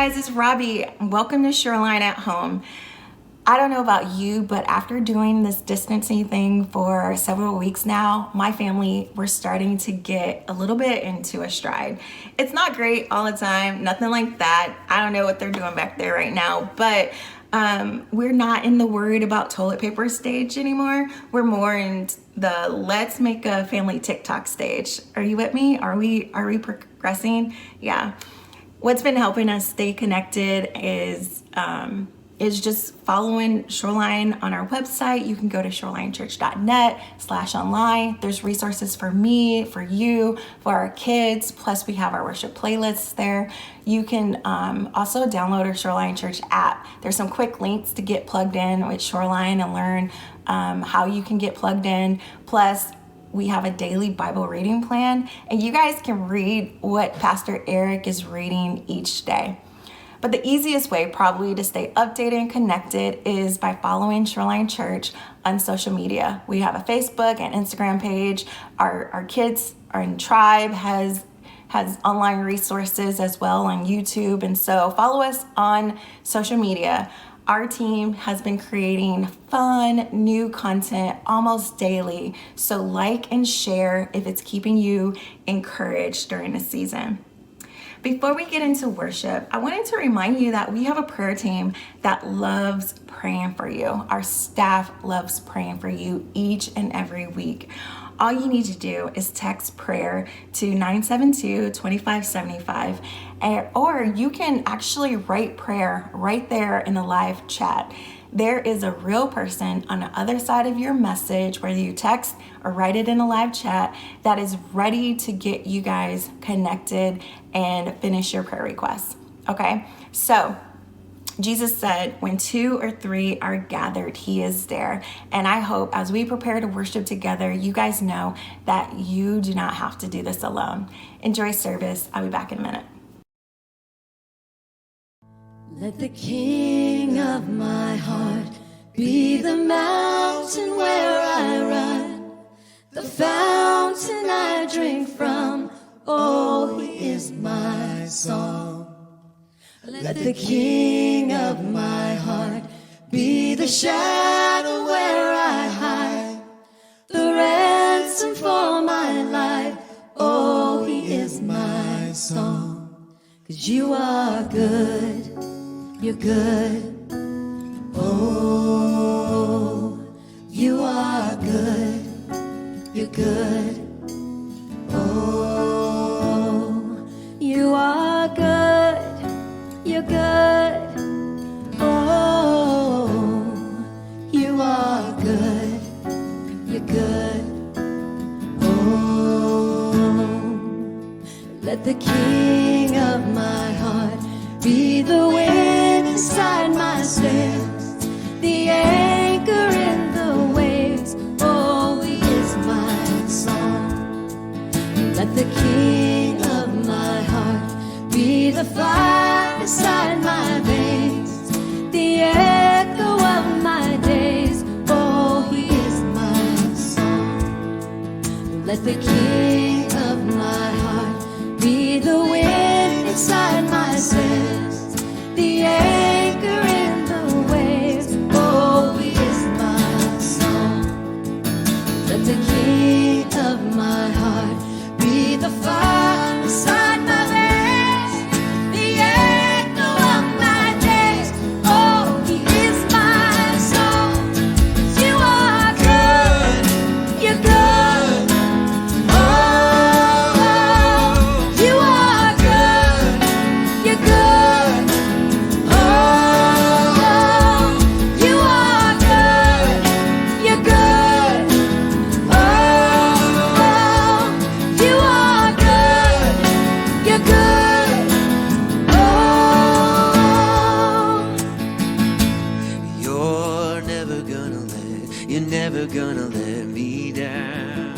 guys, it's Robbie. Welcome to Shoreline at Home. I don't know about you, but after doing this distancing thing for several weeks now, my family, we're starting to get a little bit into a stride. It's not great all the time, nothing like that. I don't know what they're doing back there right now, but we're not in the worried about toilet paper stage anymore. We're more in the let's make a family TikTok stage. Are you with me? Are we progressing? Yeah. What's been helping us stay connected is just following Shoreline on our website. You can go to shorelinechurch.net/online. There's resources for me, for you, for our kids. Plus we have our worship playlists there. You can also download our Shoreline Church app. There's some quick links to get plugged in with Shoreline and learn how you can get plugged in. Plus, we have a daily Bible reading plan, and you guys can read what Pastor Eric is reading each day. But the easiest way probably to stay updated and connected is by following Shoreline Church on social media. We have a Facebook and Instagram page. Our kids are in Tribe has online resources as well on YouTube. And so follow us on social media. Our team has been creating fun, new content almost daily. So like and share if it's keeping you encouraged during the season. Before we get into worship, I wanted to remind you that we have a prayer team that loves praying for you. Our staff loves praying for you each and every week. All you need to do is text prayer to 972-2575, or you can actually write prayer right there in the live chat. There is a real person on the other side of your message, whether you text or write it in a live chat, that is ready to get you guys connected and finish your prayer requests. Okay, so Jesus said, when 2 or 3 are gathered, he is there. And I hope as we prepare to worship together, you guys know that you do not have to do this alone. Enjoy service. I'll be back in a minute. Let the King of my heart be the mountain where I run, the fountain I drink from. Oh, he is my song. Let the King of my heart be the shadow where I hide, the ransom for my life. Oh, he is my song. 'Cause you are good, you're good. Oh, you are good, you're good. Oh, you are good, you're good. Oh, you are good, you're good. Oh, let the King of my heart be the wind inside my sails, the anchor in the waves. Oh, he is my song. Let the King of my heart be the fire inside my veins, the echo of my days. Oh, he is my song. Let the King of my heart be the wind inside my sails, the anchor in the waves. Oh, he is my song. Let the King of my heart be the fire inside my veins, the echo of my days. Oh, he is my song. You are good, you're good. Oh, you are good, you're good. Oh, you are good, you're good. Oh, you are good, you're good. Oh, you're never gonna let me down.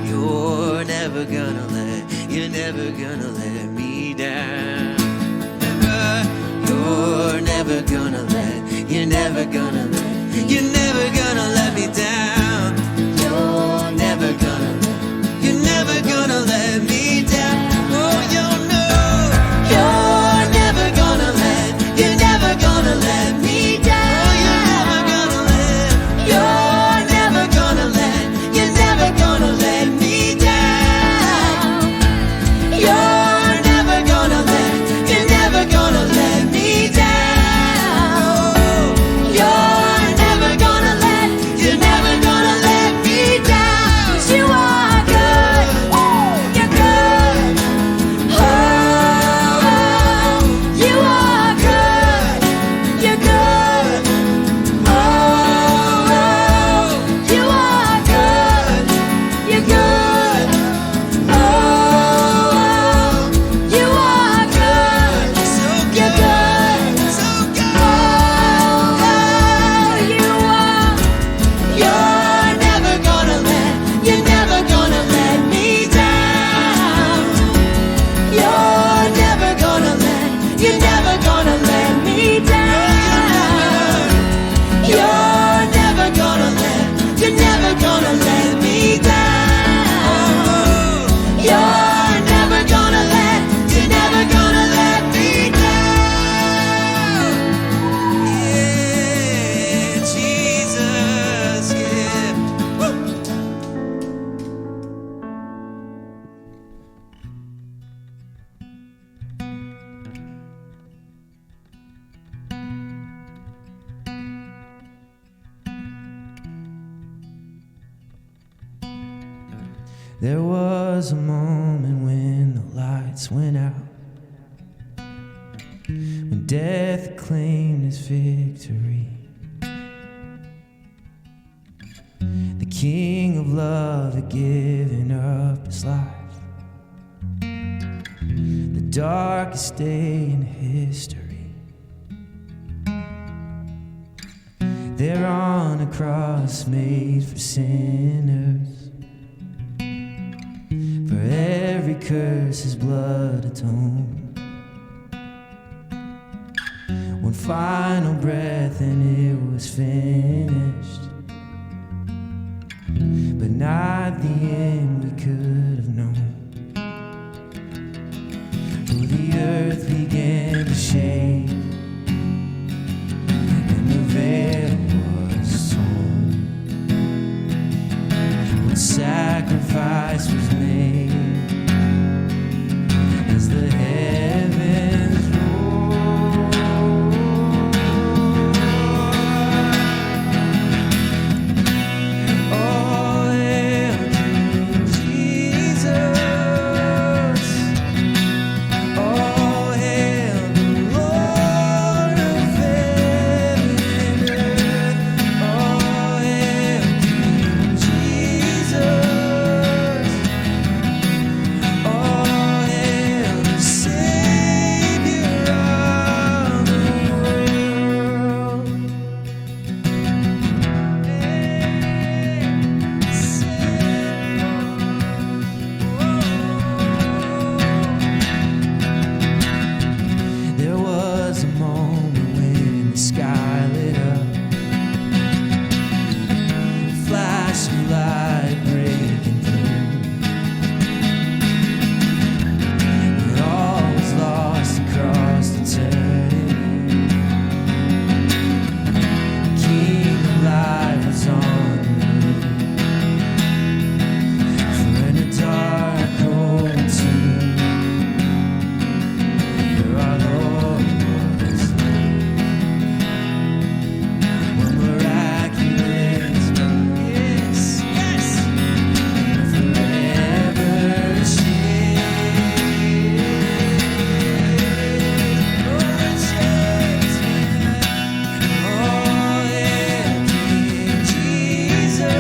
You're never gonna let me down. You're never gonna let me down. You're never gonna let me down. Oh, you're There was a moment when the lights went out, when death claimed its victory. The King of Love had given up his life, the darkest day in history. There on a cross made for sinners, for every curse his blood atoned. One final breath and it was finished, but not the end we could have known. For the earth began to shake and the veil was torn. When sacrifice was made as the heavens roar. Oh, hail King Jesus. Oh, hail the Lord of heaven and earth. Oh, hail King Jesus. Oh, hail the Savior of the world. There was a moment when the sky lit up, a flash of light breaking through, when all was lost across eternity. The King of Life was on the move, for in a dark cold tomb where our Lord was laid, one miraculous yes, yes, forever changed. Oh, changed. Oh, hail King Jesus.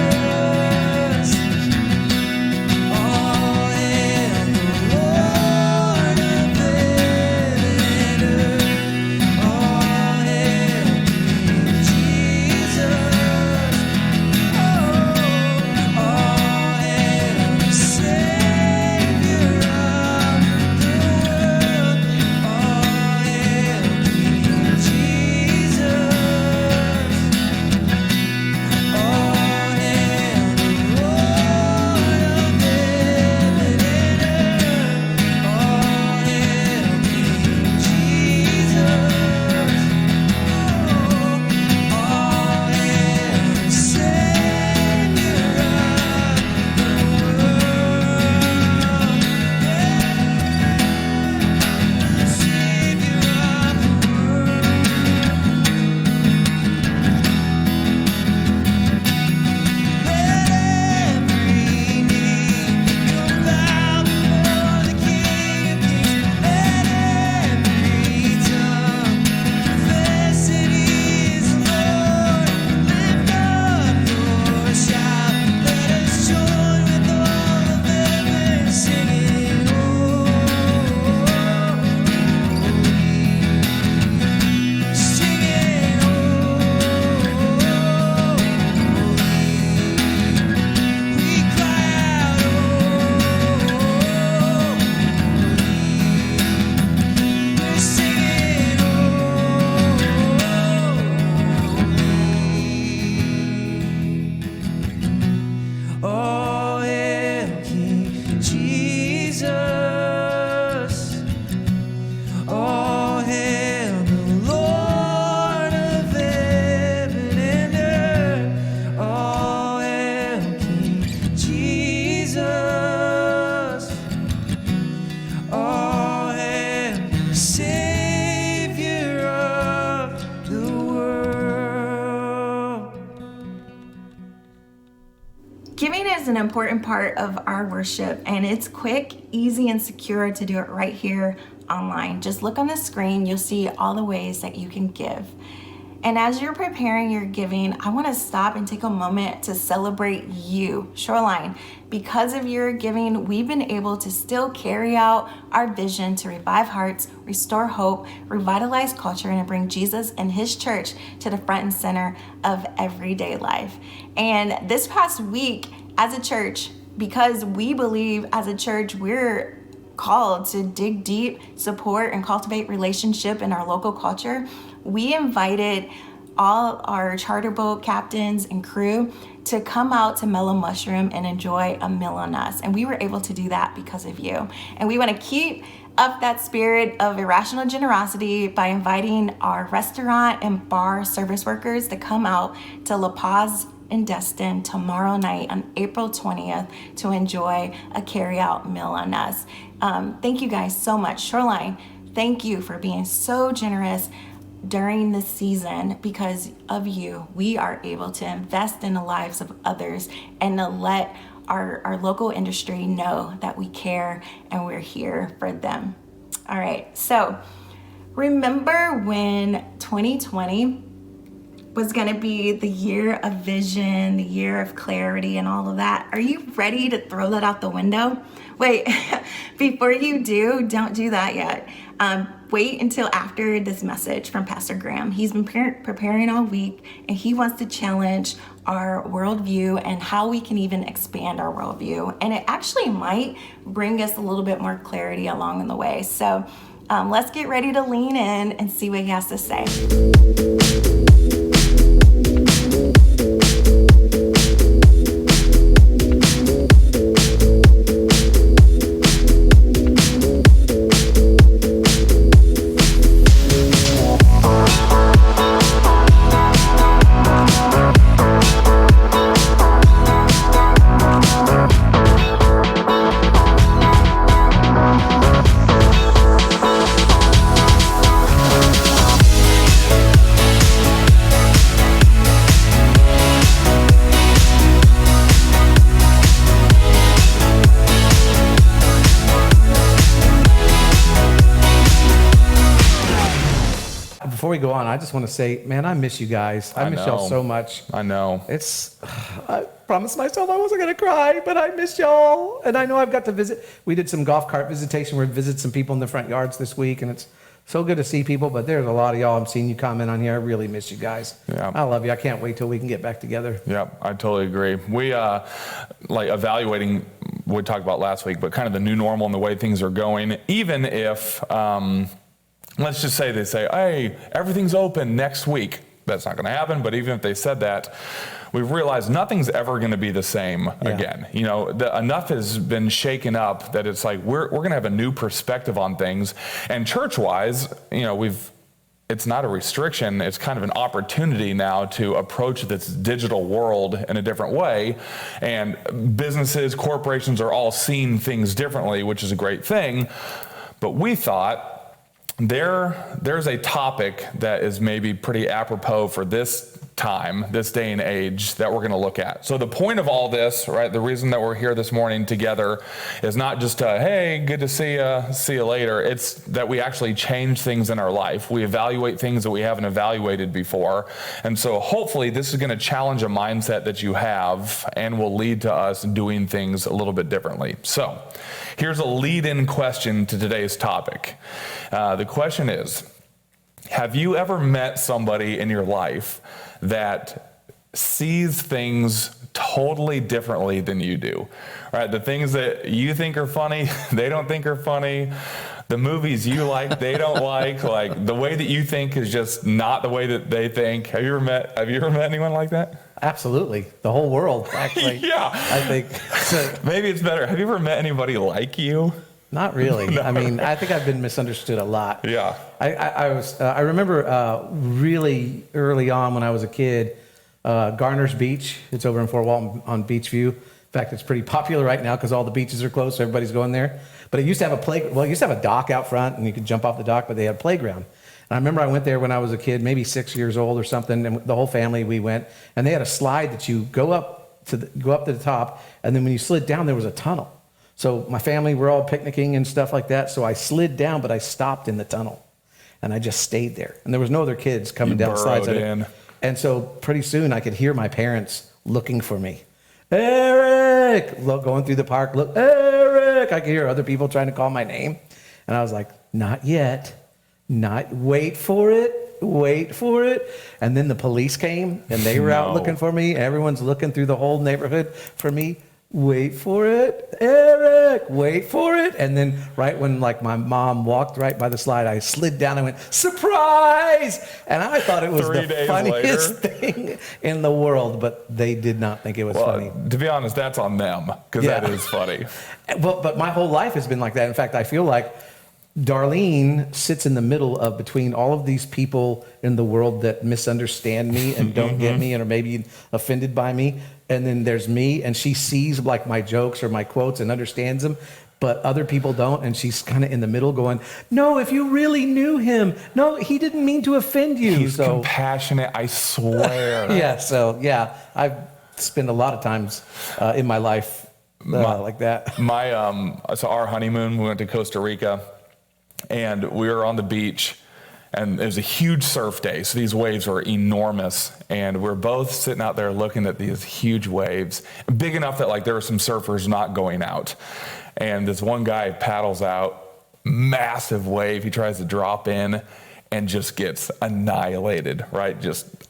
Oh, hail the Lord of heaven and earth. Oh, hail King Jesus. Oh, hail the Savior of the world. Oh, hail King Jesus. Oh, hail the Lord of heaven and earth. Oh, hail King Jesus. Oh, hail the Savior of the world. Savior of the world. Let every knee bow before the King of Kings. Let every tongue confess that He is Lord. Lift up your shout. Let us join with all of heaven singing, singing, we cry out, we're singing, oh, hail King Jesus. Oh, hail the Lord of heaven and earth. Oh, hail King Jesus. Oh, hail the Savior of the world. Giving is an important part of our worship, and it's quick, easy, and secure to do it right here online. Just look on the screen, you'll see all the ways that you can give. And as you're preparing your giving, I want to stop and take a moment to celebrate you, Shoreline. Because of your giving, we've been able to still carry out our vision to revive hearts, restore hope, revitalize culture, and bring Jesus and his church to the front and center of everyday life. And this past week, as a church, because we believe as a church, we're called to dig deep, support, and cultivate relationship in our local culture, we invited all our charter boat captains and crew to come out to Mellow Mushroom and enjoy a meal on us. And we were able to do that because of you. And we want to keep up that spirit of irrational generosity by inviting our restaurant and bar service workers to come out to La Paz in Destin tomorrow night on April 20th to enjoy a carry-out meal on us. Thank you guys so much. Shoreline, thank you for being so generous during this season. Because of you, we are able to invest in the lives of others and to let our local industry know that we care and we're here for them. All right, so remember when 2020 was going to be the year of vision, the year of clarity, and all of that? Are you ready to throw that out the window? Wait, before you do, don't do that yet. Wait until after this message from Pastor Graham. He's been preparing all week, and he wants to challenge our worldview and how we can even expand our worldview. And it actually might bring us a little bit more clarity along the way. So let's get ready to lean in and see what he has to say. Before we go on, I just want to say, man, I miss you guys. I miss y'all so much. I know. I promised myself I wasn't going to cry, but I miss y'all. And I know I've got to visit. We did some golf cart visitation. We visited some people in the front yards this week, and it's so good to see people. But there's a lot of y'all I'm seeing you comment on here. I really miss you guys. Yeah. I love you. I can't wait till we can get back together. Yeah, I totally agree. We like evaluating what we talked about last week, but kind of the new normal and the way things are going, even if let's just say they say, hey, everything's open next week. That's not going to happen. But even if they said that, we've realized nothing's ever going to be the same again. You know, enough has been shaken up that it's like we're going to have a new perspective on things. And church-wise, you know, it's not a restriction. It's kind of an opportunity now to approach this digital world in a different way. And businesses, corporations are all seeing things differently, which is a great thing. But we thought, there's a topic that is maybe pretty apropos for this time, this day and age, that we're going to look at. So the point of all this, right, the reason that we're here this morning together is not just hey, good to see you later. It's that we actually change things in our life. We evaluate things that we haven't evaluated before. And so hopefully this is going to challenge a mindset that you have and will lead to us doing things a little bit differently. So here's a lead-in question to today's topic. The question is, have you ever met somebody in your life that sees things totally differently than you do? Right? The things that you think are funny, they don't think are funny. The movies you like, they don't like. Like the way that you think is just not the way that they think. Have you ever met anyone like that? Absolutely. The whole world, actually. Yeah. I think. So, maybe it's better. Have you ever met anybody like you? not really. No. I mean, I think I've been misunderstood a lot. Yeah. I remember really early on when I was a kid, Garner's Beach. It's over in Fort Walton on Beachview. In fact, it's pretty popular right now because all the beaches are closed, so everybody's going there. But it used to have it used to have a dock out front, and you could jump off the dock, but they had a playground. And I remember I went there when I was a kid, maybe 6 years old or something, and the whole family, we went, and they had a slide that you go up go up to the top, and then when you slid down, there was a tunnel. So my family were all picnicking and stuff like that. So I slid down, but I stopped in the tunnel, and I just stayed there. And there was no other kids coming down the slides. And so pretty soon I could hear my parents looking for me. Eric, look, going through the park. Look, Eric. I could hear other people trying to call my name, and I was like, not yet. Wait for it. And then the police came, and they were out looking for me. Everyone's looking through the whole neighborhood for me. Wait for it, Eric, wait for it. And then right when like my mom walked right by the slide, I slid down and went, surprise! And I thought it was the funniest thing in the world, but they did not think it was funny. To be honest, that's on them, because that is funny. But my whole life has been like that. In fact, I feel like Darlene sits in the middle of between all of these people in the world that misunderstand me and don't get me and are maybe offended by me. And then there's me, and she sees like my jokes or my quotes and understands them, but other people don't. And she's kind of in the middle going, no, if you really knew him, no, he didn't mean to offend you. He's compassionate, I swear. Yeah, I've spent a lot of times in my life like that. So our honeymoon, we went to Costa Rica, and we were on the beach, and it was a huge surf day. So these waves were enormous, and we're both sitting out there looking at these huge waves, big enough that like there were some surfers not going out. And this one guy paddles out, massive wave. He tries to drop in and just gets annihilated, right?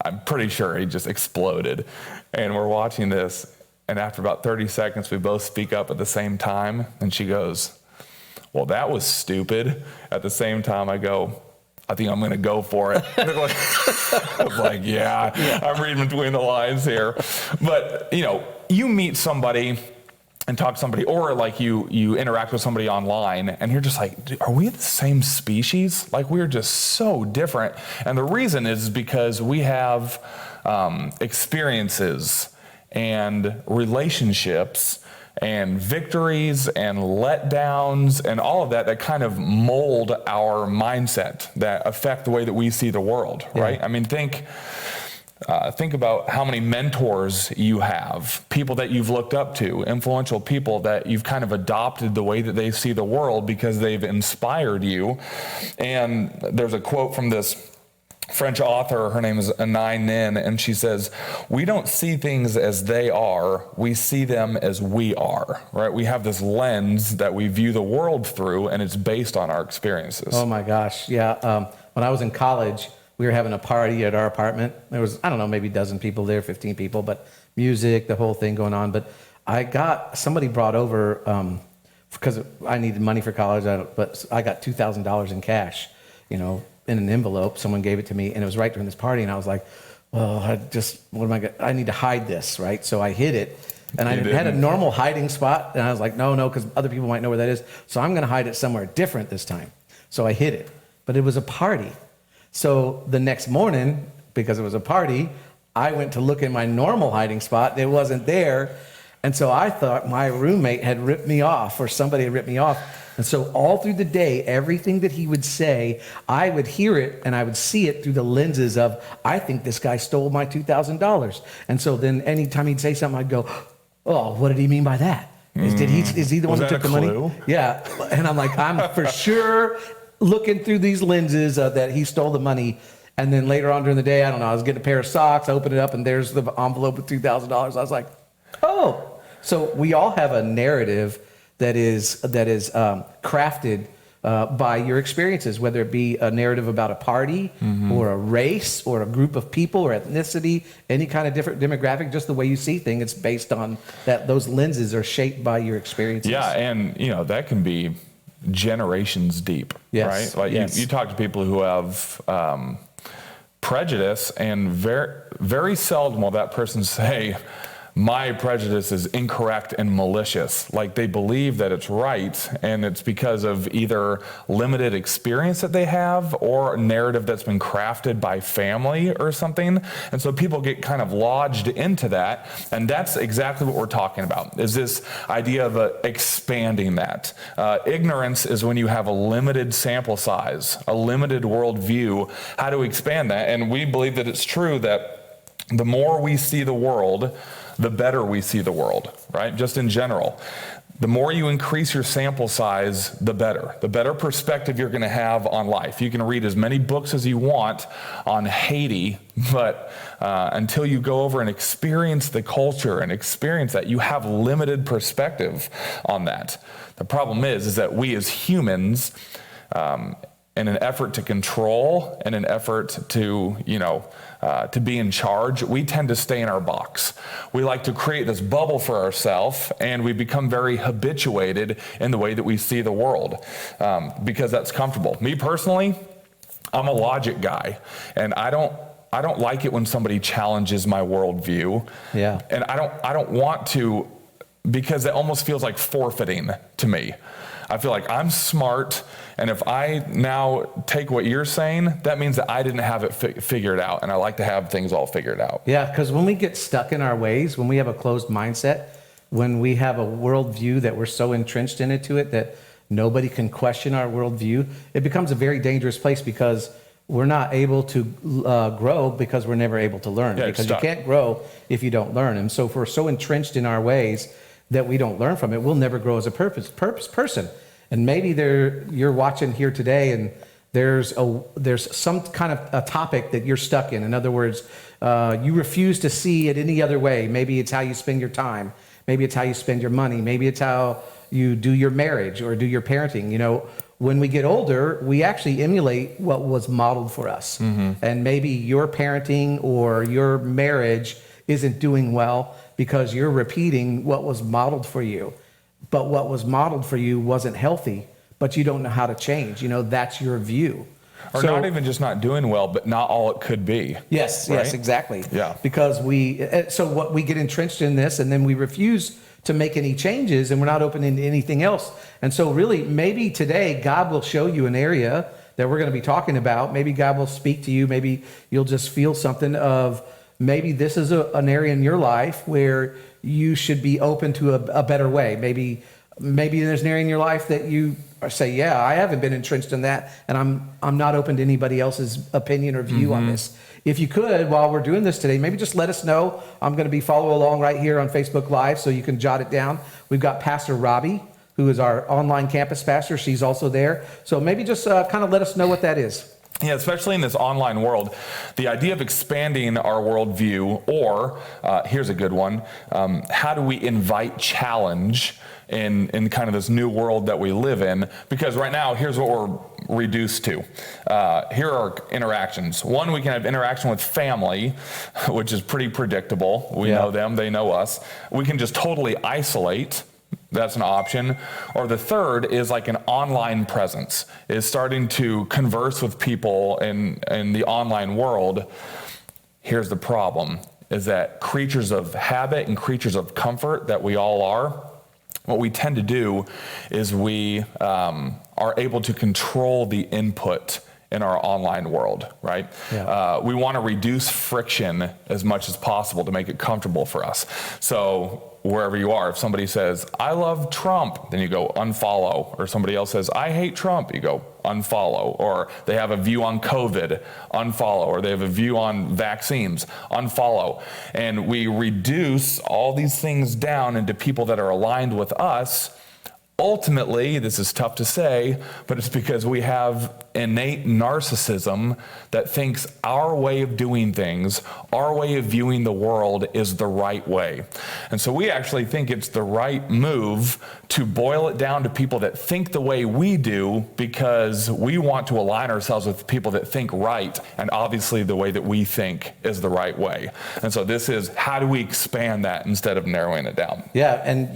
I'm pretty sure he just exploded. And we're watching this, and after about 30 seconds, we both speak up at the same time, and she goes, well, that was stupid. At the same time, I go, I think I'm going to go for it. I was like, yeah, I'm reading between the lines here. But, you meet somebody and talk to somebody, or like you interact with somebody online, and you're just like, are we the same species? Like, we're just so different. And the reason is because we have experiences and relationships and victories and letdowns and all of that kind of mold our mindset, that affect the way that we see the world, right? I mean, think about how many mentors you have, people that you've looked up to, influential people that you've kind of adopted the way that they see the world because they've inspired you. And there's a quote from this French author, her name is Anai Nin, and she says, we don't see things as they are, we see them as we are, right? We have this lens that we view the world through, and it's based on our experiences. Oh my gosh, yeah. When I was in college, we were having a party at our apartment. There was, I don't know, maybe a dozen people there, 15 people, but music, the whole thing going on. But somebody brought over, because I needed money for college, but I got $2,000 in cash, in an envelope. Someone gave it to me, and it was right during this party, and I was like, well, I need to hide this, right? So I hid it, and I had a normal hiding spot, and I was like, no, because other people might know where that is, so I'm going to hide it somewhere different this time. So I hid it, but it was a party. So the next morning, because it was a party, I went to look in my normal hiding spot, it wasn't there, and so I thought my roommate had ripped me off, or somebody had ripped me off. And so all through the day, everything that he would say, I would hear it and I would see it through the lenses of, I think this guy stole my $2,000. And so then anytime he'd say something, I'd go, oh, what did he mean by that? Is he the one who took the money? Yeah. And I'm like, I'm for sure looking through these lenses that he stole the money. And then later on during the day, I don't know, I was getting a pair of socks, I opened it up, and there's the envelope with $2,000. I was like, oh. So we all have a narrative that is crafted by your experiences, whether it be a narrative about a party or a race or a group of people or ethnicity, any kind of different demographic, just the way you see things, it's based on that. Those lenses are shaped by your experiences. Yeah, and that can be generations deep, right? Like you talk to people who have prejudice, and very, very seldom will that person say, my prejudice is incorrect and malicious. Like, they believe that it's right, and it's because of either limited experience that they have or a narrative that's been crafted by family or something. And so people get kind of lodged into that, and that's exactly what we're talking about, is this idea of expanding that. Ignorance is when you have a limited sample size, a limited worldview. How do we expand that? And we believe that it's true that the more we see the world, the better we see the world, right? Just in general. The more you increase your sample size, the better. The better perspective you're going to have on life. You can read as many books as you want on Haiti, but until you go over and experience the culture and experience that, you have limited perspective on that. The problem is that we as humans, in an effort to control, in an effort to, to be in charge, we tend to stay in our box. We like to create this bubble for ourselves, and we become very habituated in the way that we see the world, because that's comfortable. Me personally, I'm a logic guy, and I don't like it when somebody challenges my worldview. Yeah. And I don't want to, because it almost feels like forfeiting to me. I feel like I'm smart, and if I now take what you're saying, that means that I didn't have it figured out, and I like to have things all figured out. Yeah, because when we get stuck in our ways, when we have a closed mindset, when we have a worldview that we're so entrenched into it that nobody can question our worldview, it becomes a very dangerous place, because we're not able to grow because we're never able to learn. Yeah, because you can't grow if you don't learn. And so if we're so entrenched in our ways that we don't learn from it, we'll never grow as a purpose person. And maybe you're watching here today, and there's some kind of a topic that you're stuck in. In other words, you refuse to see it any other way. Maybe it's how you spend your time. Maybe it's how you spend your money. Maybe it's how you do your marriage or do your parenting. When we get older, we actually emulate what was modeled for us. Mm-hmm. And maybe your parenting or your marriage isn't doing well because you're repeating what was modeled for you. But what was modeled for you wasn't healthy, but you don't know how to change. That's your view. Or not even just not doing well, but not all it could be. Yes, right? Yes, exactly. Yeah. Because we get entrenched in this, and then we refuse to make any changes, and we're not open into anything else. And so really, maybe today, God will show you an area that we're going to be talking about. Maybe God will speak to you. Maybe you'll just feel something of, maybe this is an area in your life where you should be open to a better way. Maybe there's an area in your life that you say, yeah, I haven't been entrenched in that, and I'm not open to anybody else's opinion or view on this. If you could, while we're doing this today, maybe just let us know. I'm going to be following along right here on Facebook Live, so you can jot it down. We've got Pastor Robbie, who is our online campus pastor. She's also there. So maybe just kind of let us know what that is. Yeah, especially in this online world, the idea of expanding our worldview, or here's a good one, how do we invite challenge in kind of this new world that we live in? Because right now, here's what we're reduced to. Here are interactions. One, we can have interaction with family, which is pretty predictable. We know them, they know us. We can just totally isolate. That's an option. Or the third is like an online presence, is starting to converse with people in the online world. Here's the problem, is that creatures of habit and creatures of comfort that we all are, what we tend to do is we are able to control the input in our online world, right? Yeah. We want to reduce friction as much as possible to make it comfortable for us. So wherever you are, if somebody says, I love Trump, then you go unfollow. Or somebody else says, I hate Trump, you go unfollow. Or they have a view on COVID, unfollow. Or they have a view on vaccines, unfollow. And we reduce all these things down into people that are aligned with us. Ultimately, this is tough to say, but it's because we have innate narcissism that thinks our way of doing things, our way of viewing the world is the right way. And so we actually think it's the right move to boil it down to people that think the way we do, because we want to align ourselves with people that think right, and obviously the way that we think is the right way. And so this is, how do we expand that instead of narrowing it down? Yeah, and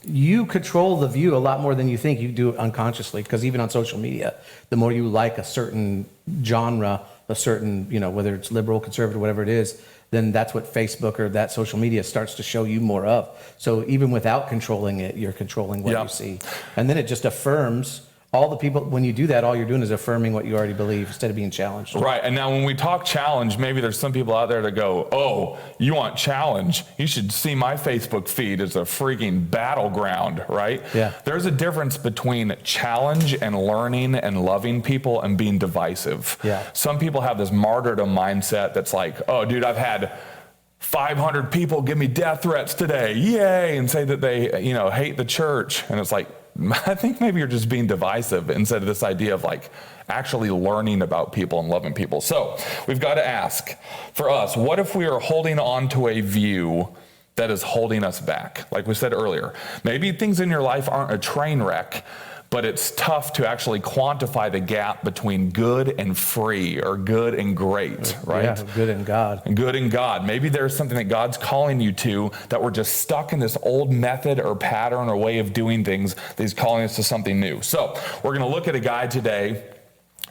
you control the view a lot more than you think. You do it unconsciously, because even on social media, the more you like a certain genre, a certain, whether it's liberal, conservative, whatever it is, then that's what Facebook or that social media starts to show you more of. So even without controlling it, you're controlling what you see. And then it just affirms all the people. When you do that, all you're doing is affirming what you already believe instead of being challenged. Right. And now when we talk challenge, maybe there's some people out there that go, oh, you want challenge? You should see my Facebook feed as a freaking battleground, right? Yeah. There's a difference between challenge and learning and loving people and being divisive. Yeah. Some people have this martyrdom mindset that's like, oh, dude, I've had 500 people give me death threats today, yay, and say that they, hate the church. And it's like, I think maybe you're just being divisive instead of this idea of like actually learning about people and loving people. So we've got to ask, for us, what if we are holding on to a view that is holding us back? Like we said earlier, maybe things in your life aren't a train wreck, but it's tough to actually quantify the gap between good and free, or good and great, right? Yeah, good in God. And good in God. Maybe there's something that God's calling you to, that we're just stuck in this old method or pattern or way of doing things, that he's calling us to something new. So we're going to look at a guy today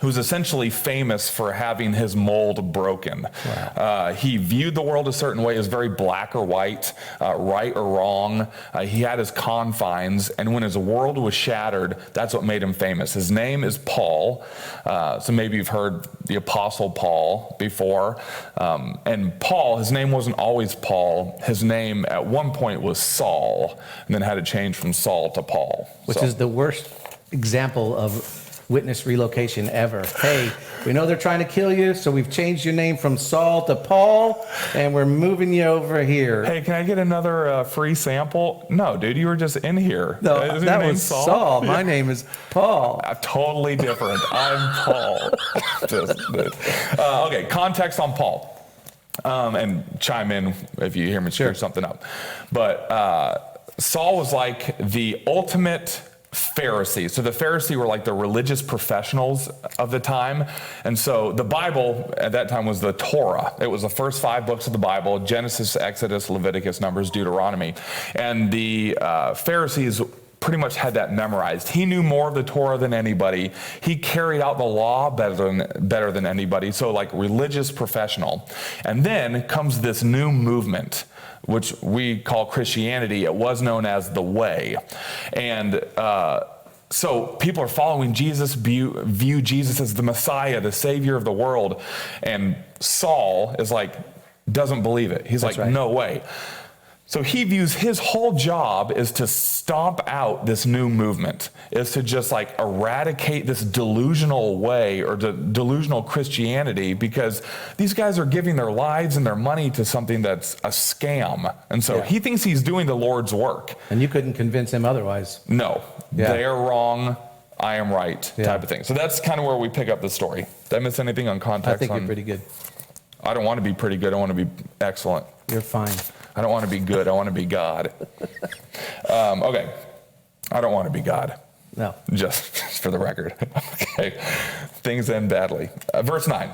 who's essentially famous for having his mold broken. Wow. He viewed the world a certain way, as very black or white, right or wrong. He had his confines, and when his world was shattered, that's what made him famous. His name is Paul. So maybe you've heard the Apostle Paul before. And Paul, his name wasn't always Paul. His name at one point was Saul, and then had to change from Saul to Paul. Which is the worst example of witness relocation ever. Hey, we know they're trying to kill you, so we've changed your name from Saul to Paul, and we're moving you over here. Hey, can I get another free sample? No, dude, you were just in here. No, Isn't that your name was Saul. My name is Paul. Totally different. I'm Paul. Okay, context on Paul. And chime in if you hear me screw something up. But Saul was like the ultimate Pharisee. So the Pharisee were like the religious professionals of the time. And so the Bible at that time was the Torah. It was the first 5 books of the Bible: Genesis, Exodus, Leviticus, Numbers, Deuteronomy. And the Pharisees pretty much had that memorized. He knew more of the Torah than anybody. He carried out the law better than anybody. So like religious professional. And then comes this new movement, which we call Christianity. It was known as the Way. And so people are following Jesus, view Jesus as the Messiah, the Savior of the world. And Saul is like, doesn't believe it. He's like, no way. So he views his whole job is to stomp out this new movement, is to just like eradicate this delusional way, or delusional Christianity, because these guys are giving their lives and their money to something that's a scam. And so he thinks he's doing the Lord's work. And you couldn't convince him otherwise. No, they are wrong, I am right, type of thing. So that's kind of where we pick up the story. Did I miss anything on context? I think you're pretty good. I don't want to be pretty good. I want to be excellent. You're fine. I don't want to be good. I want to be God. Okay. I don't want to be God. No. Just for the record. Okay. Things end badly. Verse 9.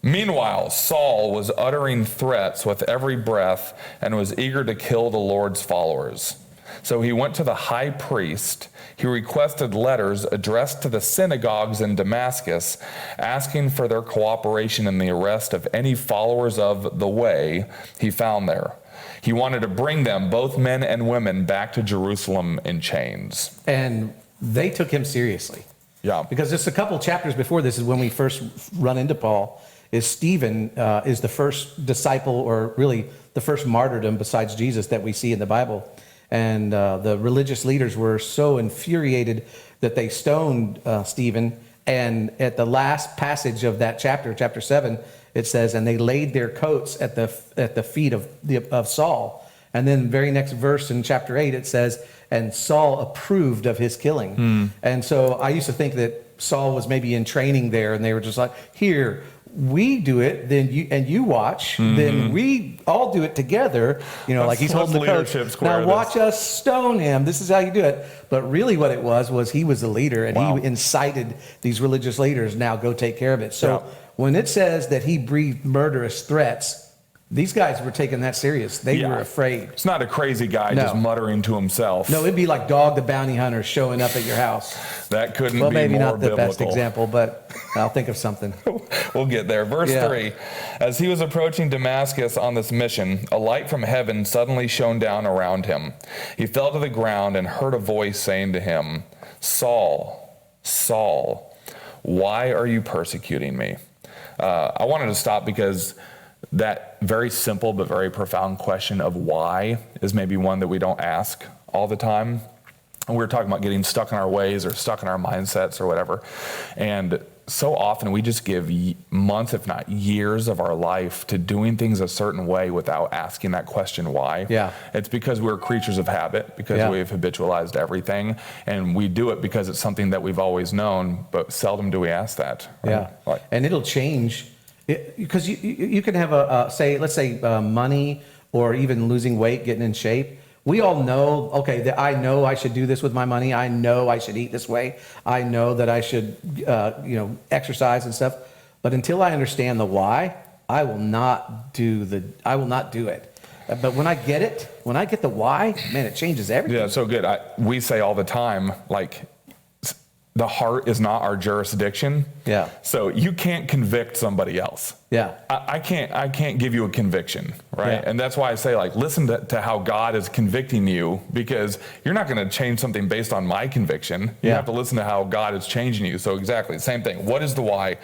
Meanwhile, Saul was uttering threats with every breath and was eager to kill the Lord's followers. So he went to the high priest. He requested letters addressed to the synagogues in Damascus, asking for their cooperation in the arrest of any followers of the Way he found there. He wanted to bring them, both men and women, back to Jerusalem in chains. And they took him seriously. Yeah. Because just a couple chapters before this is when we first run into Paul, is Stephen is the first disciple, or really the first martyrdom besides Jesus that we see in the Bible. And the religious leaders were so infuriated that they stoned Stephen. And at the last passage of that chapter, chapter 7, it says, and they laid their coats at the feet of Saul. And then very next verse in chapter 8, it says, and Saul approved of his killing. And so I used to think that Saul was maybe in training there, and they were just like, here, we do it, then you watch, then we all do it together. You know, like he's holding the coat. Now watch us stone him. This is how you do it. But really what it was he was the leader, and he incited these religious leaders, now go take care of it. So when it says that he breathed murderous threats, these guys were taking that serious. They were afraid. It's not a crazy guy just muttering to himself. No, it'd be like Dog the Bounty Hunter showing up at your house. That couldn't be more biblical. Well, maybe not the best example, but I'll think of something. We'll get there. Verse 3. As he was approaching Damascus on this mission, a light from heaven suddenly shone down around him. He fell to the ground and heard a voice saying to him, Saul, Saul, why are you persecuting me? I wanted to stop because that very simple but very profound question of why is maybe one that we don't ask all the time. And we were talking about getting stuck in our ways or stuck in our mindsets or whatever. And so often we just give months, if not years of our life to doing things a certain way without asking that question why. Yeah. It's because we're creatures of habit, because we've habitualized everything, and we do it because it's something that we've always known, but seldom do we ask that. Right? Yeah. And it'll change because you can have let's say money or even losing weight, getting in shape. We all know, okay, that I know I should do this with my money. I know I should eat this way. I know that I should, exercise and stuff. But until I understand the why, I will not do it. But when I get the why, man, it changes everything. Yeah, so good. We say all the time, like, the heart is not our jurisdiction. Yeah. So you can't convict somebody else. Yeah. I can't give you a conviction, right? Yeah. And that's why I say, like, listen to how God is convicting you, because you're not going to change something based on my conviction. You have to listen to how God is changing you. So exactly, same thing. What is the why?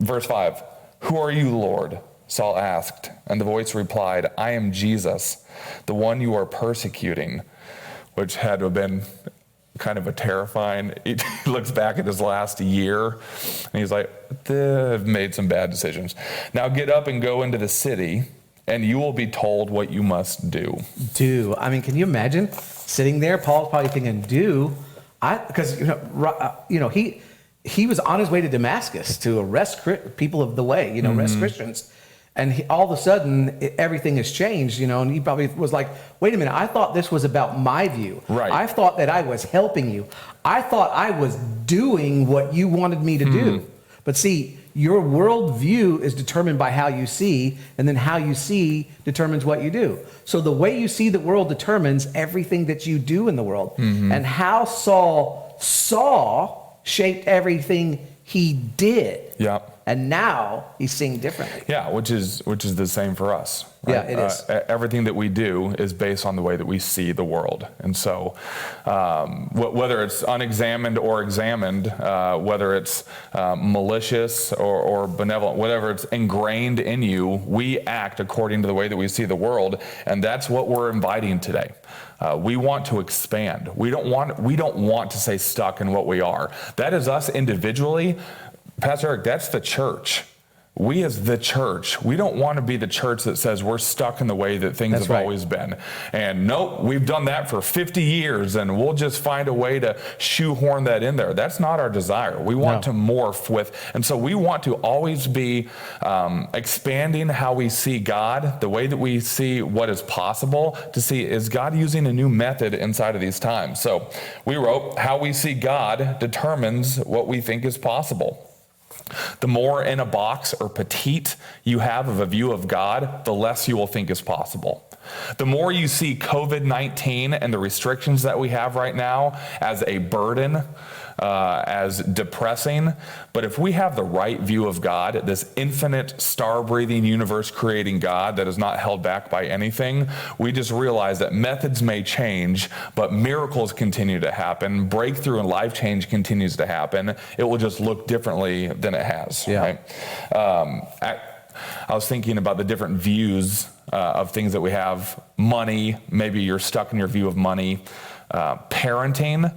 Verse 5, who are you, Lord? Saul asked, and the voice replied, I am Jesus, the one you are persecuting, which had to have been kind of a terrifying. He looks back at his last year and he's like, I've made some bad decisions. Now get up and go into the city and you will be told what you must do. I mean, can you imagine sitting there? Paul's probably thinking, because he was on his way to Damascus to arrest people of the way, arrest Christians. And all of a sudden, everything has changed, and he probably was like, wait a minute, I thought this was about my view. Right. I thought that I was helping you. I thought I was doing what you wanted me to do. But see, your worldview is determined by how you see, and then how you see determines what you do. So the way you see the world determines everything that you do in the world. And how Saul saw shaped everything he did. Yeah. And now he's seeing differently. Yeah, which is the same for us. Right? Yeah, it is. Everything that we do is based on the way that we see the world. And so whether it's unexamined or examined, whether it's malicious or benevolent, whatever it's ingrained in you, we act according to the way that we see the world. And that's what we're inviting today. We want to expand. We don't want to stay stuck in what we are. That is us individually. Pastor Eric, that's the church. We as the church, we don't want to be the church that says we're stuck in the way that things have always been. And nope, we've done that for 50 years and we'll just find a way to shoehorn that in there. That's not our desire. We want to morph with, and so we want to always be expanding how we see God, the way that we see what is possible, to see, is God using a new method inside of these times? So we wrote, how we see God determines what we think is possible. The more in a box or petite you have of a view of God, the less you will think is possible. The more you see COVID-19 and the restrictions that we have right now as a burden, as depressing, but if we have the right view of God, this infinite star-breathing, universe-creating God that is not held back by anything, we just realize that methods may change, but miracles continue to happen. Breakthrough and life change continues to happen. It will just look differently than it has. Yeah. Right? I was thinking about the different views of things that we have. Money, maybe you're stuck in your view of money. Parenting,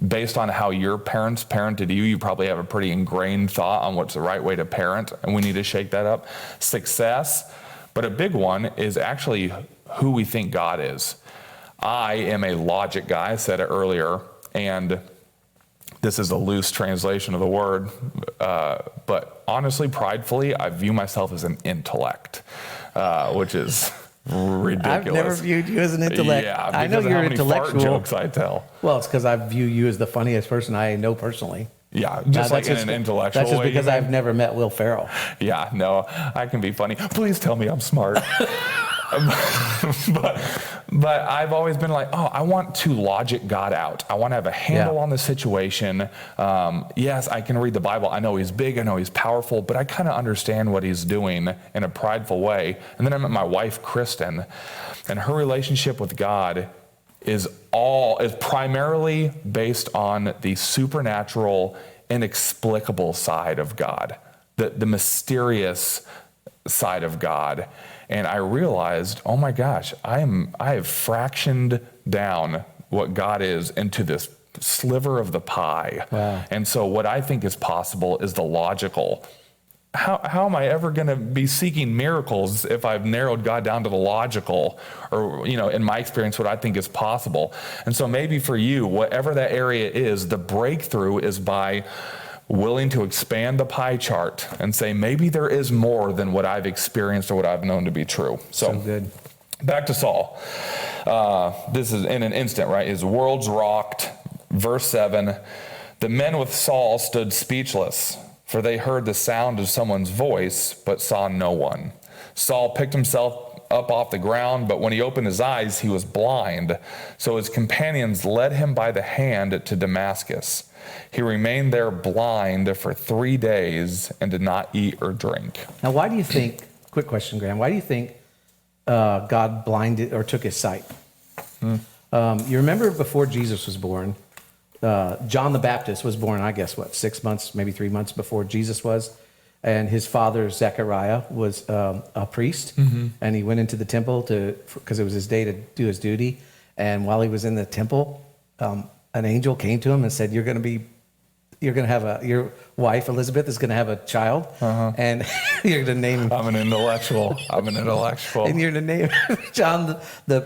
based on how your parents parented you, you probably have a pretty ingrained thought on what's the right way to parent, and we need to shake that up. Success, but a big one is actually who we think God is. I am a logic guy, I said it earlier, and this is a loose translation of the word, but honestly, pridefully, I view myself as an intellect, which is ridiculous. I've never viewed you as an intellect. Yeah, I know because of you're how many intellectual. fart jokes I tell. Well, it's because I view you as the funniest person I know personally. Yeah, just like in an intellectual way. That's just because I've never met Will Ferrell. Yeah, no, I can be funny. Please tell me I'm smart. But I've always been like, I want to logic God out. I want to have a handle on the situation. Yes, I can read the Bible. I know he's big. I know he's powerful, but I kind of understand what he's doing in a prideful way. And then I met my wife, Kristen, and her relationship with God is primarily based on the supernatural, inexplicable side of God, the mysterious side of God. And I realized, oh my gosh, I have fractioned down what God is into this sliver of the pie. Wow. And so what I think is possible is the logical. How am I ever going to be seeking miracles if I've narrowed God down to the logical, or, in my experience, what I think is possible? And so maybe for you, whatever that area is, the breakthrough is by willing to expand the pie chart and say, maybe there is more than what I've experienced or what I've known to be true. So good. Back to Saul. This is in an instant, right? His world's rocked. Verse 7, the men with Saul stood speechless, for they heard the sound of someone's voice, but saw no one. Saul picked himself up off the ground, but when he opened his eyes, he was blind. So his companions led him by the hand to Damascus. He remained there blind for 3 days and did not eat or drink. Now, why do you think, quick question, Graham, why do you think God blinded or took his sight? You remember before Jesus was born, John the Baptist was born, I guess, 6 months, maybe 3 months before Jesus was. And his father, Zechariah, was a priest. And he went into the temple because it was his day to do his duty. And while he was in the temple, an angel came to him and said, your wife, Elizabeth, is going to have a child. And you're going to name... I'm an intellectual. And you're going to name John,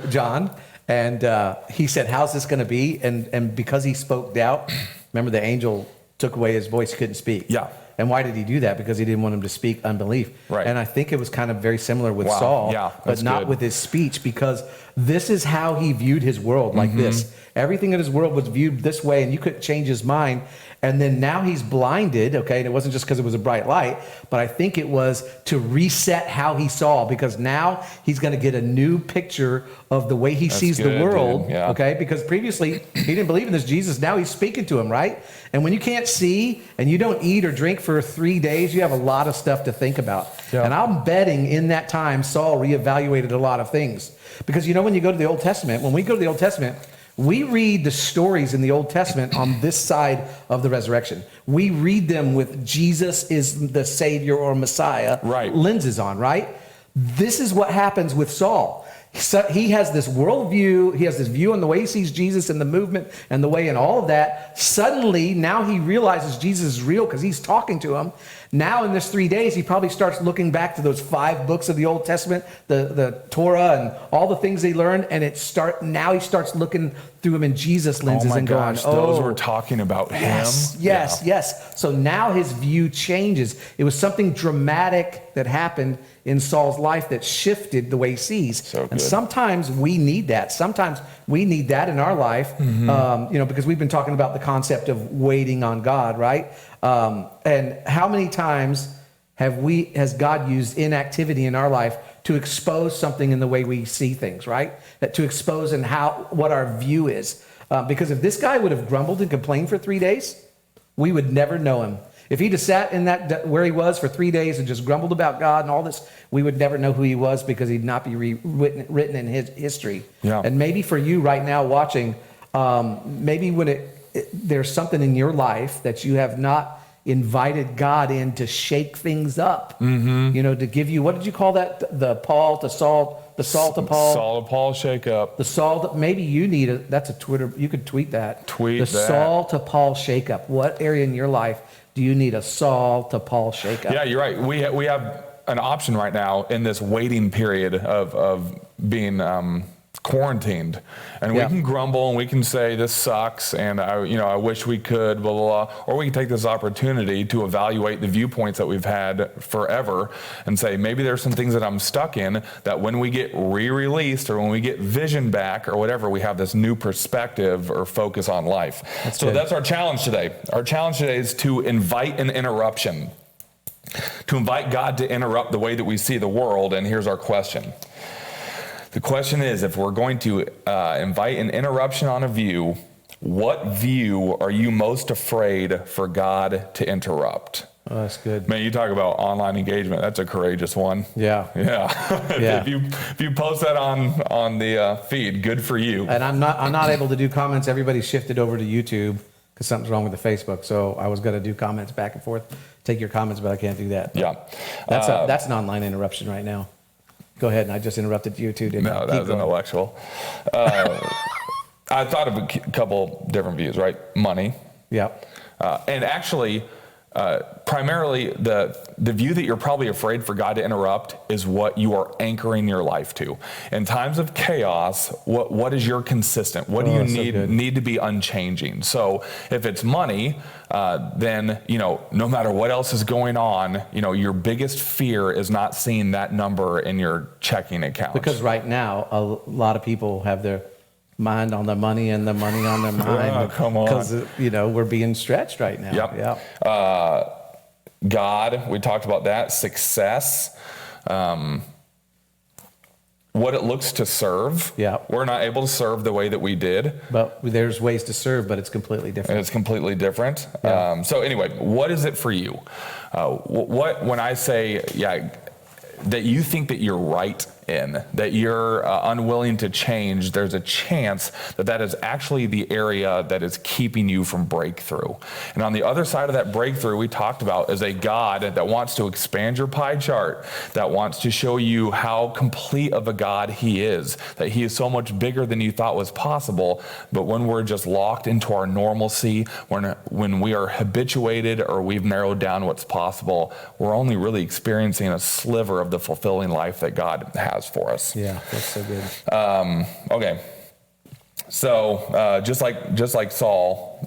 John. And he said, how's this going to be? And because he spoke doubt, remember the angel took away his voice, he couldn't speak. Yeah. And why did he do that? Because he didn't want him to speak unbelief. Right. And I think it was kind of very similar with Wow. Saul, Yeah, but that's not good. with his speech, because this is how he viewed his world, like this. Everything in his world was viewed this way, and you couldn't change his mind. And then now he's blinded, okay? And it wasn't just because it was a bright light, but I think it was to reset how he saw, because now he's going to get a new picture of the way he sees good, the world, dude. Yeah. okay? Because previously he didn't believe in this Jesus. Now he's speaking to him, right? And when you can't see and you don't eat or drink for 3 days, you have a lot of stuff to think about. Yeah. And I'm betting in that time, Saul reevaluated a lot of things. Because when you go to the Old Testament, when we go to the Old Testament, we read the stories in the Old Testament on this side of the resurrection. We read them with Jesus is the Savior or Messiah lenses on, right? This is what happens with Saul. So he has this worldview, he has this view on the way he sees Jesus and the movement and the way and all of that. Suddenly, now he realizes Jesus is real because he's talking to him. Now in this 3 days, he probably starts looking back to those 5 books of the Old Testament, the Torah and all the things they learned, and now he starts looking through them in Jesus lenses and going, those were talking about him. Yes. So now his view changes. It was something dramatic that happened in Saul's life that shifted the way he sees. So good. And sometimes we need that. Sometimes we need that in our life, because we've been talking about the concept of waiting on God, right? And how many times has God used inactivity in our life to expose something in the way we see things, right? That to expose and what our view is. Because if this guy would have grumbled and complained for 3 days, we would never know him. If he'd have sat in that where he was for 3 days and just grumbled about God and all this, we would never know who he was, because he'd not be written in his history. Yeah. And maybe for you right now watching, maybe when there's something in your life that you have not invited God in to shake things up, to give you, what did you call that? The Saul to Paul? Saul to Paul shake up. Maybe you need that's a Twitter, you could tweet that. Tweet the that. Saul to Paul shake up. What area in your life do you need a Saul to Paul shake up? Yeah, you're right. We have an option right now in this waiting period of being quarantined, and we can grumble and we can say this sucks and I wish we could blah blah blah, or we can take this opportunity to evaluate the viewpoints that we've had forever and say maybe there's some things that I'm stuck in that when we get re-released or when we get vision back or whatever, we have this new perspective or focus on life. That's our challenge today. Our challenge today is to invite an interruption, to invite God to interrupt the way that we see the world. And here's our question. The question is, if we're going to invite an interruption on a view, what view are you most afraid for God to interrupt? Oh, that's good. Man, you talk about online engagement. That's a courageous one. Yeah. If you post that on the feed, good for you. And I'm not able to do comments. Everybody shifted over to YouTube because something's wrong with the Facebook. So I was going to do comments back and forth, take your comments, but I can't do that. Yeah. That's an online interruption right now. Go ahead, and I just interrupted you too, didn't I? No, that was intellectual. I thought of a couple different views, right? Money. Yep. And actually, primarily the view that you're probably afraid for God to interrupt is what you are anchoring your life to. In times of chaos, what is your consistent? What do you need to be unchanging? So if it's money, then, no matter what else is going on, your biggest fear is not seeing that number in your checking account. Because right now, a lot of people have their mind on the money and the money on their mind. Oh, come on. Because, we're being stretched right now. Yep. Yeah. God, we talked about that. Success. What it looks to serve. Yeah. We're not able to serve the way that we did. But there's ways to serve, but it's completely different. It's completely different. Yeah. So anyway, what is it for you? When I say, that you think that you're right in, that you're unwilling to change, there's a chance that is actually the area that is keeping you from breakthrough. And on the other side of that breakthrough, we talked about is a God that wants to expand your pie chart, that wants to show you how complete of a God he is, that he is so much bigger than you thought was possible. But when we're just locked into our normalcy, when we are habituated or we've narrowed down what's possible, we're only really experiencing a sliver of the fulfilling life that God has for us. Yeah, that's so good. Okay. So just like Saul,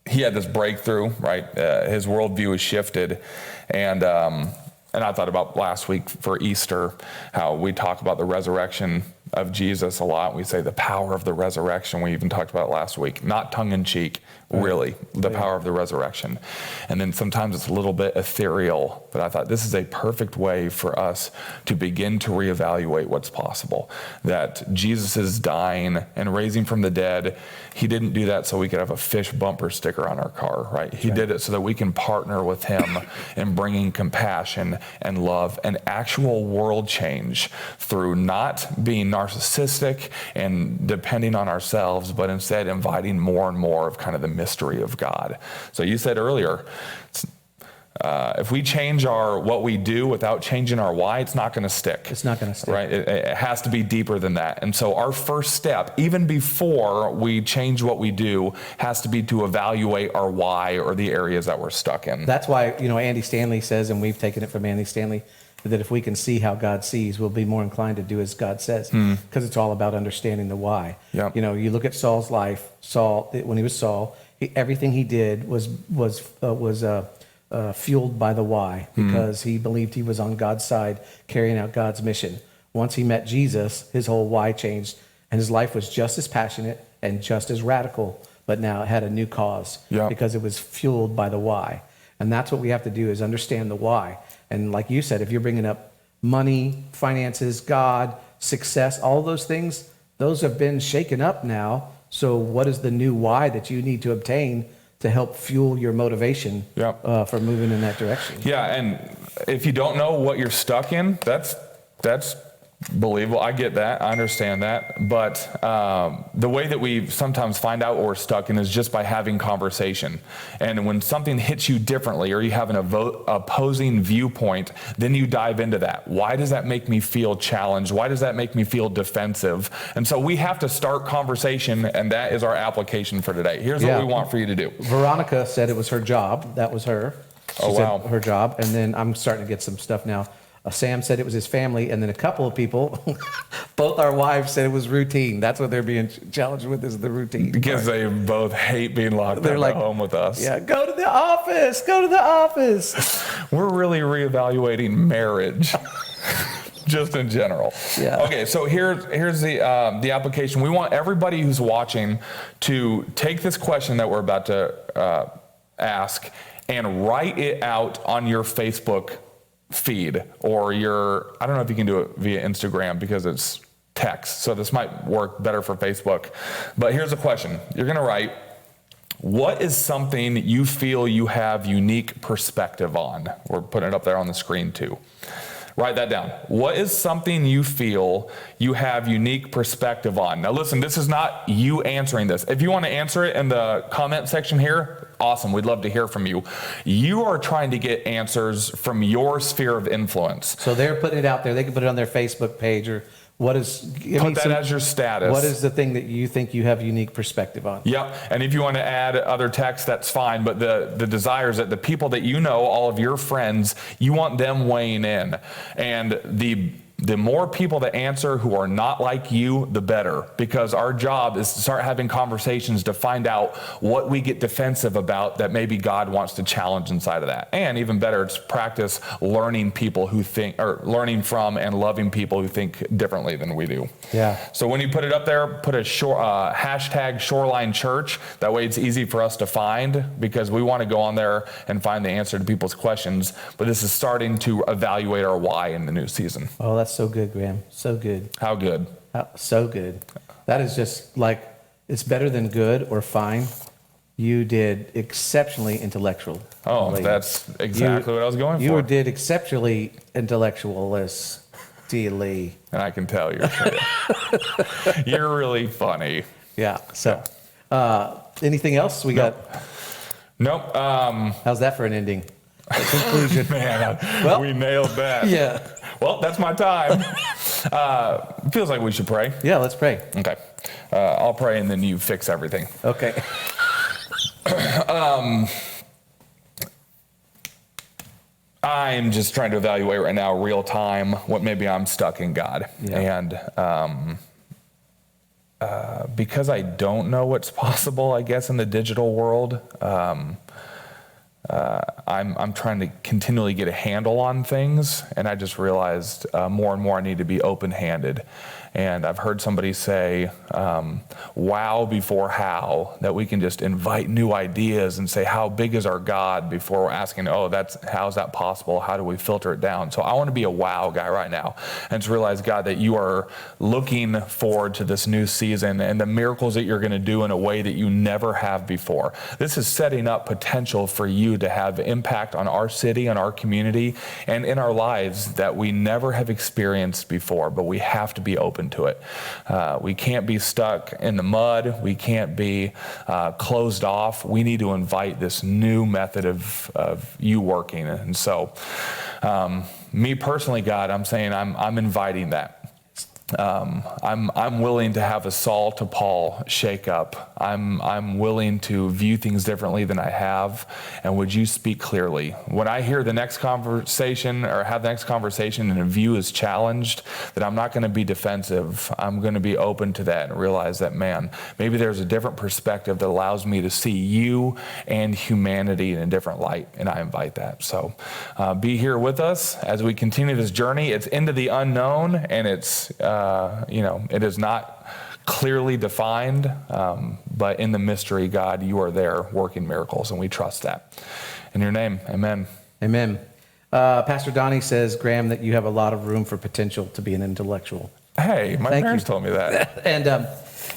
he had this breakthrough, right? His worldview was shifted, and I thought about last week for Easter how we talk about the resurrection of Jesus a lot. We say the power of the resurrection. We even talked about it last week, not tongue in cheek. Really, the power of the resurrection. And then sometimes it's a little bit ethereal, but I thought this is a perfect way for us to begin to reevaluate what's possible. That Jesus is dying and raising from the dead. He didn't do that so we could have a fish bumper sticker on our car, right? He did it so that we can partner with him in bringing compassion and love and actual world change through not being narcissistic and depending on ourselves, but instead inviting more and more of kind of the mystery of God. So you said earlier, if we change what we do without changing our why, it's not going to stick. It's not going to stick. Right? It has to be deeper than that. And so our first step, even before we change what we do, has to be to evaluate our why or the areas that we're stuck in. That's why, Andy Stanley says, and we've taken it from Andy Stanley, that if we can see how God sees, we'll be more inclined to do as God says, because it's all about understanding the why. Yep. You look at Saul's life. When he was Saul, everything he did was fueled by the why, because he believed he was on God's side, carrying out God's mission. Once he met Jesus, his whole why changed, and his life was just as passionate and just as radical, but now it had a new cause, because it was fueled by the why. And that's what we have to do, is understand the why. And like you said, if you're bringing up money, finances, God, success, all those things, those have been shaken up now. So what is the new why that you need to obtain to help fuel your motivation for moving in that direction? Yeah, and if you don't know what you're stuck in, that's believable. I get that. I understand that. But the way that we sometimes find out what we're stuck in is just by having conversation. And when something hits you differently or you have an opposing viewpoint, then you dive into that. Why does that make me feel challenged? Why does that make me feel defensive? And so we have to start conversation, and that is our application for today. Here's what we want for you to do. Veronica said it was her job. That was her. She said her job. And then I'm starting to get some stuff now. Sam said it was his family, and then a couple of people, both our wives, said it was routine. That's what they're being challenged with, is the routine. Because they both hate being locked up at home with us. Yeah, go to the office, go to the office. We're really reevaluating marriage. Just in general. Yeah. Okay, so here's the application. We want everybody who's watching to take this question that we're about to ask and write it out on your Facebook feed, or I don't know if you can do it via Instagram because it's text, so this might work better for Facebook. But here's the question. You're going to write, what is something you feel you have unique perspective on? We're putting it up there on the screen too. Write that down. What is something you feel you have unique perspective on? Now listen, this is not you answering this. If you want to answer it in the comment section here, awesome. We'd love to hear from you. You are trying to get answers from your sphere of influence. So they're putting it out there. They can put it on their Facebook page or What is Put that as your status. What is the thing that you think you have unique perspective on? Yep. And if you want to add other text, that's fine. But the desire is that the people that you know, all of your friends, you want them weighing in. And the more people that answer who are not like you, the better. Because our job is to start having conversations to find out what we get defensive about that maybe God wants to challenge inside of that. And even better, it's practice learning people who think, or learning from and loving people who think differently than we do. Yeah. So when you put it up there, put a hashtag Shoreline Church. That way it's easy for us to find, because we want to go on there and find the answer to people's questions. But this is starting to evaluate our why in the new season. Oh, that's so good, Graham. So good. How good? So good. That is just like, it's better than good or fine. You did exceptionally intellectual. Oh, that's exactly what I was going for. You did exceptionally intellectualistly. And I can tell you're really funny. Yeah. So, anything else we got? Nope. How's that for an ending? A conclusion. Man, well, we nailed that. Yeah. Well, that's my time. Feels like we should pray. Yeah, let's pray. Okay. I'll pray and then you fix everything. Okay. I'm just trying to evaluate right now, real time, what maybe I'm stuck in, God. Yeah. And because I don't know what's possible, I guess, in the digital world, I'm trying to continually get a handle on things, and I just realized more and more I need to be open-handed. And I've heard somebody say, wow before how, that we can just invite new ideas and say, how big is our God, before we're asking, how's that possible? How do we filter it down? So I want to be a wow guy right now, and to realize, God, that you are looking forward to this new season and the miracles that you're going to do in a way that you never have before. This is setting up potential for you to have impact on our city, on our community, and in our lives that we never have experienced before, but we have to be open to it. We can't be stuck in the mud. We can't be closed off. We need to invite this new method of you working. And so me personally, God, I'm saying I'm inviting that. I'm willing to have a Saul to Paul shake up. I'm willing to view things differently than I have. And would you speak clearly? When I hear the next conversation, or have the next conversation, and a view is challenged, that I'm not going to be defensive. I'm going to be open to that and realize that, man, maybe there's a different perspective that allows me to see you and humanity in a different light. And I invite that. So be here with us as we continue this journey. It's into the unknown, and it's it is not clearly defined, but in the mystery, God, you are there working miracles, and we trust that. In your name, amen. Amen. Pastor Donnie says, Graham, that you have a lot of room for potential to be an intellectual. Hey, my parents told me that. And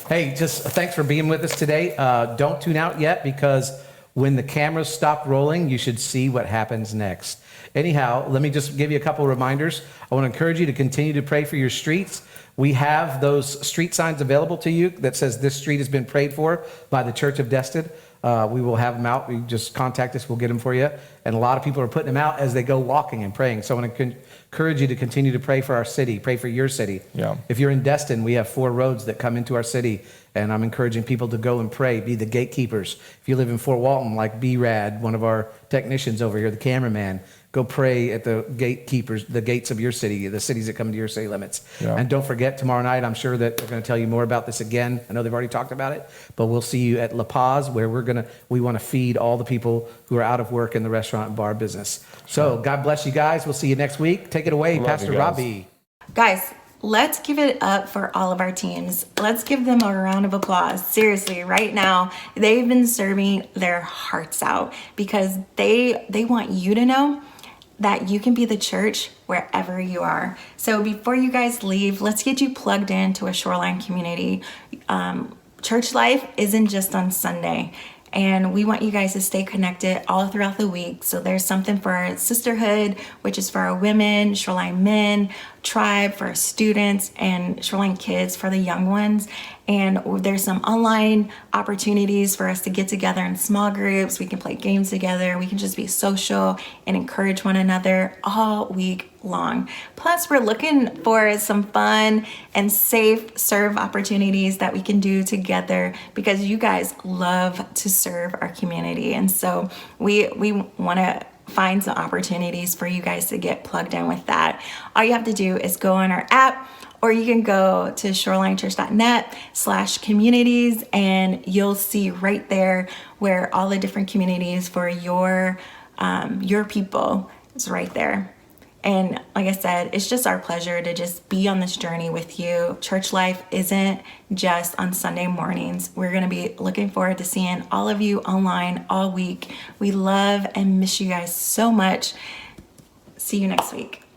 hey, just thanks for being with us today. Don't tune out yet, because when the cameras stop rolling, you should see what happens next. Anyhow, let me just give you a couple of reminders. I want to encourage you to continue to pray for your streets. We have those street signs available to you that says this street has been prayed for by the Church of Destin. We will have them out. You just contact us. We'll get them for you. And a lot of people are putting them out as they go walking and praying. So I want to encourage you to continue to pray for our city, pray for your city. Yeah. If you're in Destin, we have 4 roads that come into our city. And I'm encouraging people to go and pray, be the gatekeepers. If you live in Fort Walton, like B-Rad, one of our technicians over here, the cameraman, go pray at the gatekeepers, the gates of your city, the cities that come into your city limits. Yeah. And don't forget, tomorrow night, I'm sure that they're going to tell you more about this again. I know they've already talked about it, but we'll see you at La Paz, where we want to feed all the people who are out of work in the restaurant and bar business. So God bless you guys. We'll see you next week. Take it away, Love Pastor you guys. Robbie. Guys, let's give it up for all of our teams. Let's give them a round of applause. Seriously, right now, they've been serving their hearts out, because they want you to know that you can be the church wherever you are. So before you guys leave, let's get you plugged into a Shoreline community. Church life isn't just on Sunday. And we want you guys to stay connected all throughout the week. So there's something for our sisterhood, which is for our women, Shoreline men, tribe for our students, and Shoreline kids for the young ones. And there's some online opportunities for us to get together in small groups. We can play games together. We can just be social and encourage one another all week long. Plus, we're looking for some fun and safe serve opportunities that we can do together because you guys love to serve our community. And so we want to find some opportunities for you guys to get plugged in with that. All you have to do is go on our app, or you can go to shorelinechurch.net/communities, and you'll see right there where all the different communities for your people is right there. And like I said, it's just our pleasure to just be on this journey with you. Church life isn't just on Sunday mornings. We're going to be looking forward to seeing all of you online all week. We love and miss you guys so much. See you next week.